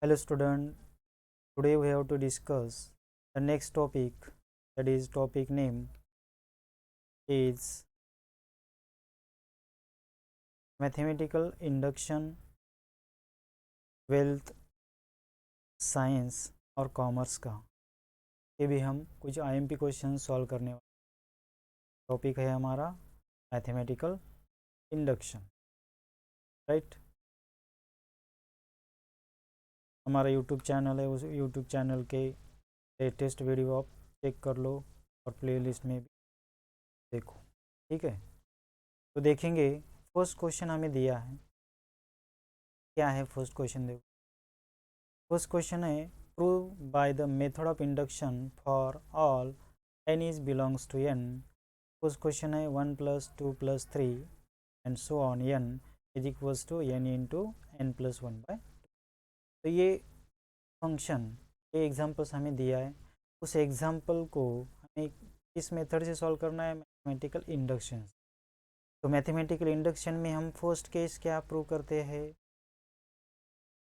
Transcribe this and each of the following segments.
Hello student, today we have to discuss the next topic, that is topic name is mathematical induction, wealth, science और commerce का। ये भी हम कुछ IMP question solve करने वाले। टॉपिक है हमारा मैथमेटिकल इंडक्शन, राइट। हमारा यूट्यूब चैनल है, उस यूट्यूब चैनल के लेटेस्ट वीडियो आप चेक कर लो और प्लेलिस्ट में भी देखो, ठीक है। तो देखेंगे फर्स्ट क्वेश्चन हमें दिया है, क्या है फर्स्ट क्वेश्चन। देखो फर्स्ट क्वेश्चन है, prove by the method of induction for all n is belongs to n। First question है 1 + 2 + 3 and so on n is equals to n into n + 1/2। तो ये फंक्शन, ये एग्जाम्पल्स हमें दिया है, उस एग्जाम्पल को हमें किस मेथड से सॉल्व करना है, मैथमेटिकल इंडक्शन। तो मैथमेटिकल इंडक्शन में हम फर्स्ट केस क्या प्रूव करते हैं,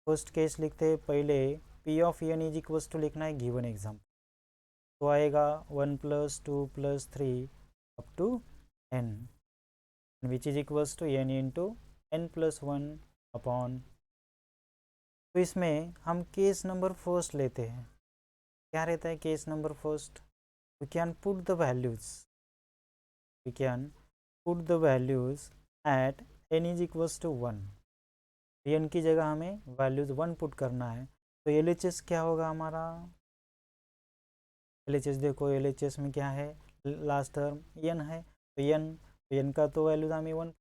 फर्स्ट केस लिखते हैं पहले p of n is equals to लिखना है गिवन एग्जाम्पल। तो आएगा 1 + 2 + 3 up to n which is equals to n into n + 1 upon. तो इसमें हम केस नंबर फर्स्ट लेते हैं। क्या रहता है case number first, we can put the values, we can put the values at n is equals to 1। n की जगह हमें वैल्यूज 1 पुट करना है। तो LHS क्या होगा हमारा, LHS देखो, LHS में क्या है, लास्ट टर्म n है, तो n का तो वैल्यूज हमें 1,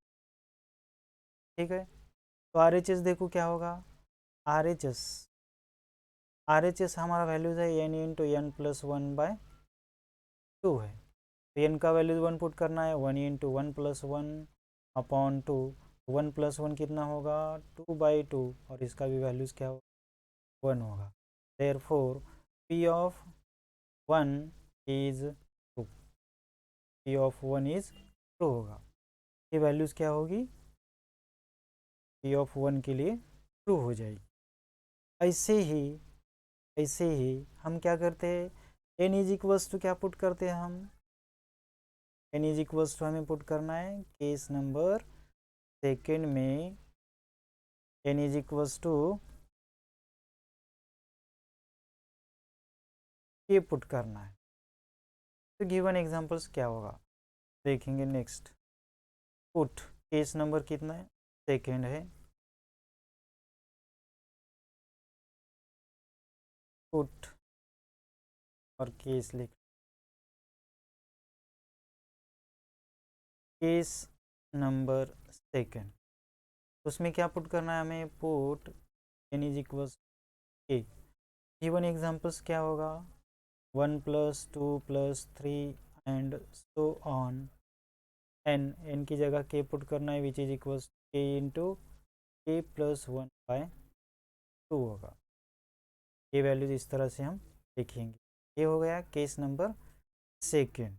ठीक है। तो RHS देखो क्या होगा, RHS हमारा वैल्यूज है n इंटू n + 1/2 है। तो n का वैल्यूज 1 पुट करना है, 1 इंटू 1 + 1 अपॉन 2। 1 + 1 कितना होगा 2/2, और इसका भी वैल्यूज क्या होगा 1 होगा। Therefore p of 1 is 2, p of 1 is 2 होगा। ये वैल्यूज क्या होगी, p ऑफ 1 के लिए ट्रू हो जाएगी। ऐसे ही हम क्या करते हैं, n इज इक्वल्स टू क्या पुट करते हैं हम, n इज इक्वल्स टू हमें पुट करना है केस नंबर सेकेंड में n इज इक्वल्स टू ये पुट करना है। तो गिवन एग्जांपल्स क्या होगा देखेंगे नेक्स्ट। पुट केस नंबर कितना है, सेकेंड है, पुट और केस लिख, केस नंबर सेकेंड, उसमें क्या पुट करना है हमें, put n is equals a. Given examples क्या होगा, 1 + 2 + 3 एंड सो ऑन n की जगह k पुट करना है विच is equals k into k + 1/2 होगा। ये वैल्यूज इस तरह से हम लिखेंगे। ये हो गया केस नंबर सेकेंड,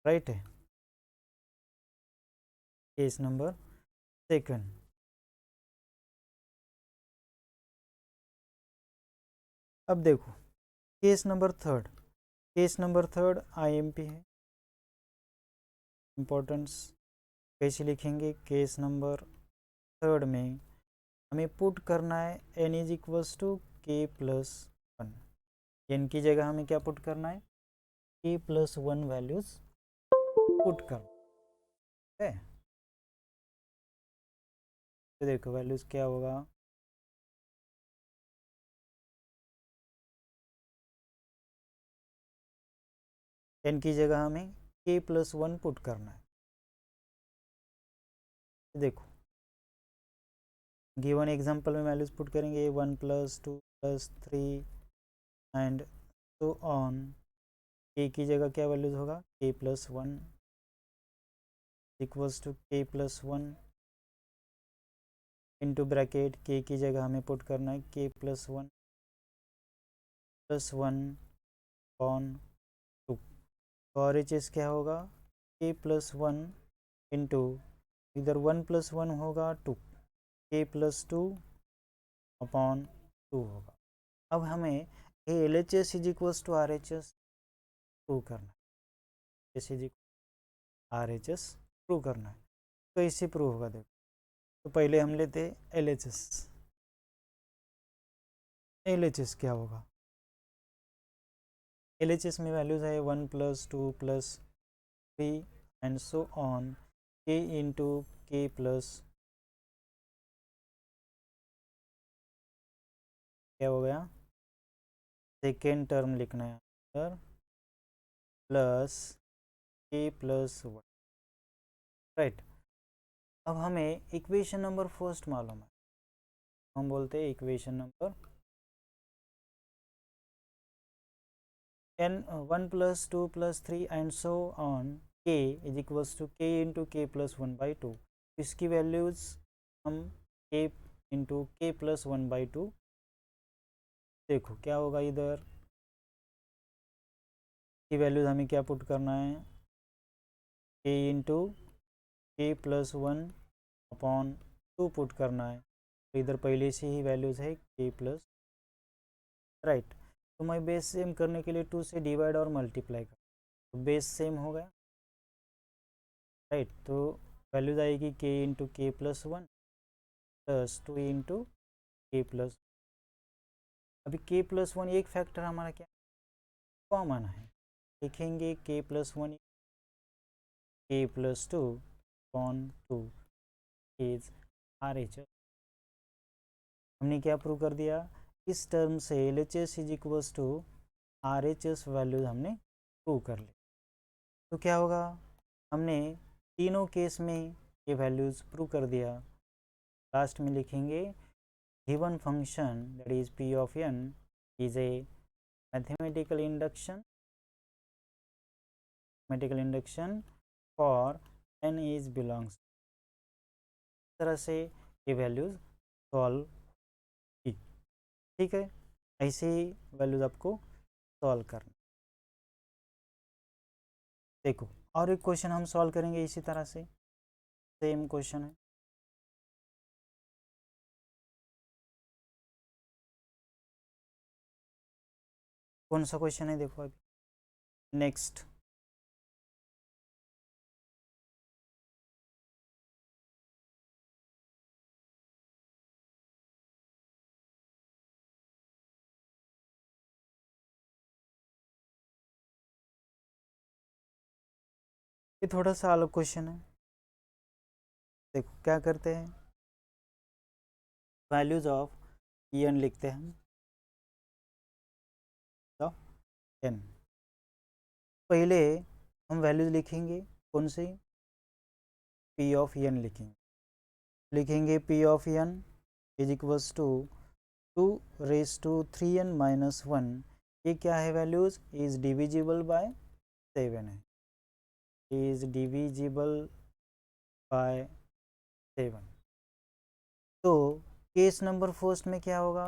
राइट है, केस नंबर सेकेंड। अब देखो case number third, case number third IMP है, इम्पोर्टेंस कैसे लिखेंगे, केस नंबर थर्ड में हमें पुट करना है n is equals to k + 1। n की जगह हमें क्या पुट करना है, k + 1 वैल्यूज पुट करना है। तो देखो वैल्यूज क्या होगा, n की जगह हमें k + 1 पुट करना है। देखो गिवन एग्जांपल में वैल्यूज पुट करेंगे 1 + 2 + 3 एंड सो ऑन। k की जगह क्या वैल्यूज होगा, k + 1 equals to k + 1 into bracket, k की जगह हमें पुट करना है k + 1 + 1 ऑन 2। तो RHS क्या होगा, k + 1 इंटू, इधर 1 + 1 होगा 2, k + 2 अपॉन 2 होगा। अब हमें ये L H S is equals to R H S prove करना है, S is R H S prove करना है। तो इससे प्रूव होगा, देखो। तो पहले हम लेते L H S. L H S क्या होगा? एल एच एस में वैल्यूज है 1 + 2 + 3 एंड सो ऑन, के इंटू के प्लस क्या हो गया, सेकेंड टर्म लिखना है सर, प्लस के प्लस 1, राइट। अब हमें इक्वेशन नंबर फर्स्ट मालूम है, हम बोलते हैं equation number n 1 + 2 + 3 and so on, k is equals to k into K plus 1/2। इसकी वैल्यूज हम k इंटू के प्लस 1/2, देखो क्या होगा, इधर की वैल्यूज हमें क्या पुट करना है, k into K plus 1/2 put करना है। तो इधर पहले से ही वैल्यूज है k प्लस, राइट। तो मैं बेस सेम करने के लिए 2 से डिवाइड और मल्टीप्लाई कर, तो बेस सेम हो गया, राइट। तो वैल्यूज आएगी k into K plus 1 plus 2 into K plus, अभी k प्लस 1 एक फैक्टर हमारा क्या कॉमन है, लिखेंगे k plus 1 k plus 2 upon 2 is R H S. हमने क्या प्रूव कर दिया, इस टर्म से L H S is equals to R H S values हमने प्रूव कर ली। तो क्या होगा, हमने तीनों केस में ये वैल्यूज प्रूव कर दिया। लास्ट में लिखेंगे given function that is p of n is a mathematical induction for n is belongs. इस तरह से ये वैल्यूज सॉल्व की, ठीक है। ऐसे ही वैल्यूज आपको सॉल्व करना। देखो और एक क्वेश्चन हम सॉल्व करेंगे इसी तरह से, सेम क्वेश्चन है। कौन सा क्वेश्चन है, देखो अभी नेक्स्ट। ये थोड़ा सा अलग क्वेश्चन है, देखो क्या करते हैं, वैल्यूज ऑफ एन लिखते हैं हम, एन। पहले हम वैल्यूज लिखेंगे कौन सी, पी ऑफ एन लिखेंगे P of N is equals to 2⁻³ ये क्या है, वैल्यूज इज डिविजिबल बाय 7 है, इज डिविजिबल बाय 7। तो केस नंबर फर्स्ट में क्या होगा,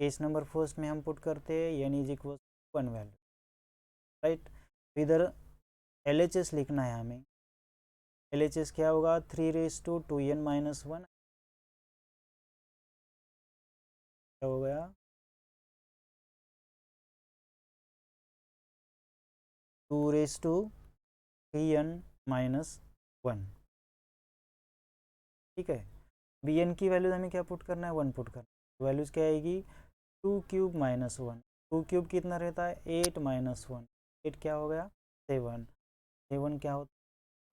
केस नंबर फर्स्ट में हम पुट करते हैं N is equal 1 value, right. इधर एल एच एस लिखना है हमें, एल एच एस क्या होगा, 3⁻² क्या हो गया, 2⁻⁻1, ठीक है। बी एन की वैल्यूज हमें क्या पुट करना है, 1 पुट करना है। वैल्यूज क्या आएगी, 2³ - 1, 2³ कितना रहता है, 8 - 1, 8 क्या हो गया, 7, 7 क्या होता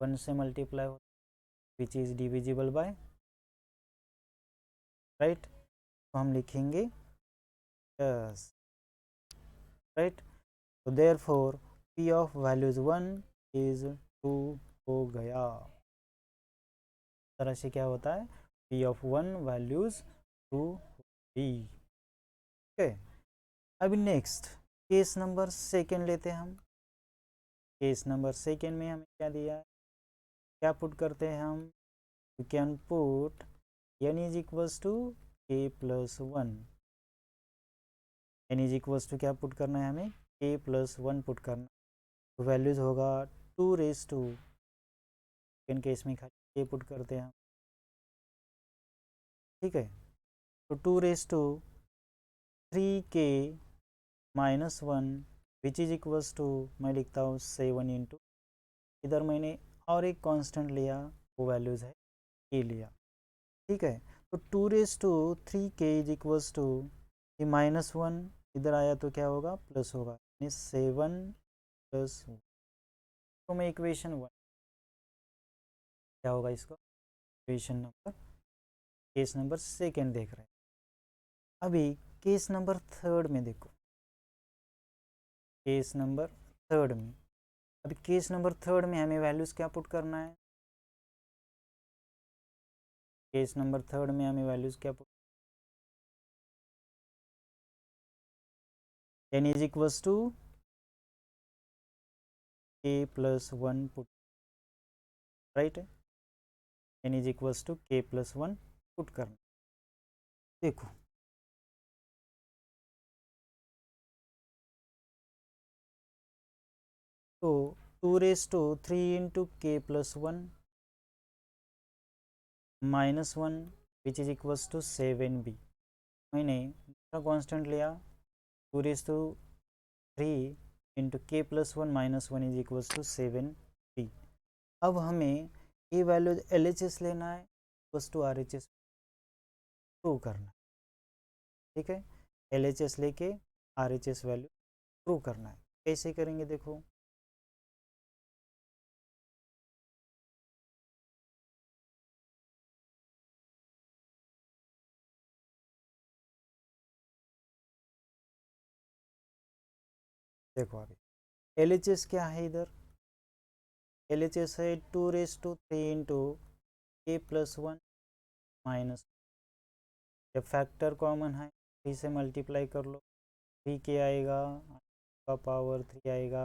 है 1 से मल्टीप्लाई होता है which is divisible by, right. तो हम लिखेंगे यस, राइट। तो therefore P of values 1 is 2 हो गया। इस तरह से क्या होता है, पी ऑफ 1 वैल्यूज 2 होगी, ठीक है। अभी नेक्स्ट केस नंबर सेकेंड लेते हैं हम। केस नंबर सेकेंड में हमें क्या दिया है, क्या पुट करते हैं हम, you can put n is equals to k plus 1, n is equals to क्या पुट करना है हमें, k प्लस 1 पुट करना। तो वैल्यूज होगा 2⁻², सेकेंड केस में खाली k पुट करते हैं हम, ठीक है। तो 2⁻² 3k-1 which is equals to, मैं लिखता हूँ 7 इंटू, इधर मैंने और एक कांस्टेंट लिया, वो वैल्यूज़ है के लिया, ठीक है। तो 2 raised to 3k is equals to, ये -1 इधर आया तो क्या होगा, प्लस होगा, यानी 7 + 1। तो मैं इक्वेशन 1 क्या होगा इसका, equation number, case number second देख रहे हैं। अभी केस नंबर थर्ड में देखो, केस नंबर थर्ड में, अभी केस नंबर थर्ड में हमें वैल्यूज़ क्या पुट करना है, केस नंबर थर्ड में हमें वैल्यूज़ क्या put, n is equals to k+1 put, right है, n is equals to k+1 put करना। देखो तो 2 raised to 3 into k+1 -1 which is equals to 7b, मैंने दूसरा कांस्टेंट लिया, 2 raised to 3 into k+1 -1 is equals to 7b। अब हमें ये वैल्यू LHS लेना है, इक्वल्स टू RHS प्रूव करना है, ठीक है। LHS लेके RHS वैल्यू प्रूव करना है, कैसे करेंगे देखो। देखो अभी LHS क्या है, इधर LHS है 2 raised to 3 into k+1 minus, जब फैक्टर कॉमन है 3 से मल्टीप्लाई कर लो, 3k आएगा, का पावर 3 आएगा,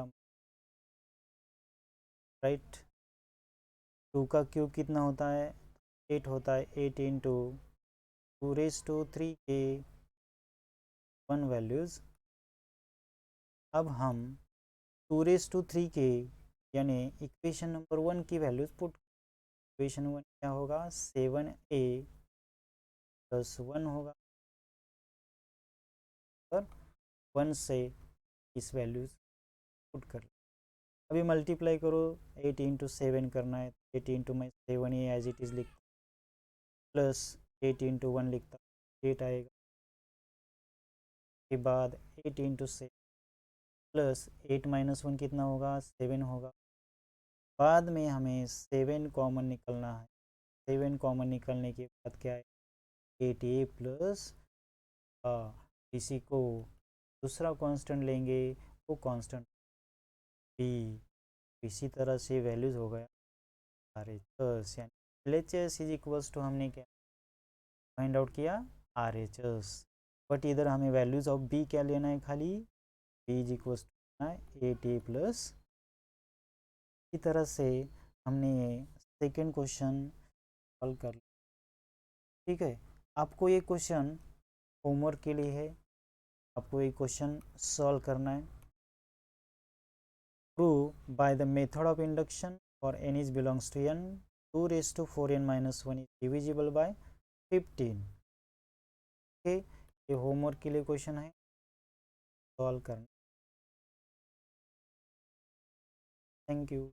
राइट। 2 का क्यूब कितना होता है, 8 होता है, 8 into 2 raised to 3k 1 values. अब हम 2 raised to 3k यानी इक्वेशन नंबर 1 की वैल्यूज़ पुट, इक्वेशन 1 क्या होगा, 7a+1 होगा, और 1 से इस वैल्यूज़ पुट कर, अभी मल्टीप्लाई करो, 8 इंटू 7 करना है, 8 इंटू मैं 7 ही एज इट इज़ लिखता, प्लस 8 इंटू 1 लिखता, 8 आएगा, के बाद 8 इंटू 7 प्लस 8 -1 कितना होगा, 7 होगा, बाद में हमें 7 कॉमन निकलना है, 7 कॉमन निकलने के बाद क्या है, 8a प्लस, इसी को दूसरा कांस्टेंट लेंगे, वो कांस्टेंट b, इसी तरह से वैल्यूज़ हो गया RHS, यानी LHS इज इक्वल्स टू, हमने क्या फाइंड आउट किया, RHS। बट इधर हमें वैल्यूज़ ऑफ b क्या लेना है, खाली b is equals to 8a plus. इसी तरह से हमने सेकेंड क्वेश्चन सॉल्व कर लिया, ठीक है। आपको ये क्वेश्चन होमवर्क के लिए है, आपको ये क्वेश्चन सॉल्व करना है। Prove by the method of induction for n is belongs to n, 2 raised to 4n minus 1 is divisible by 15। Okay, ये होमवर्क के लिए क्वेश्चन है, सॉल्व करना। Thank you.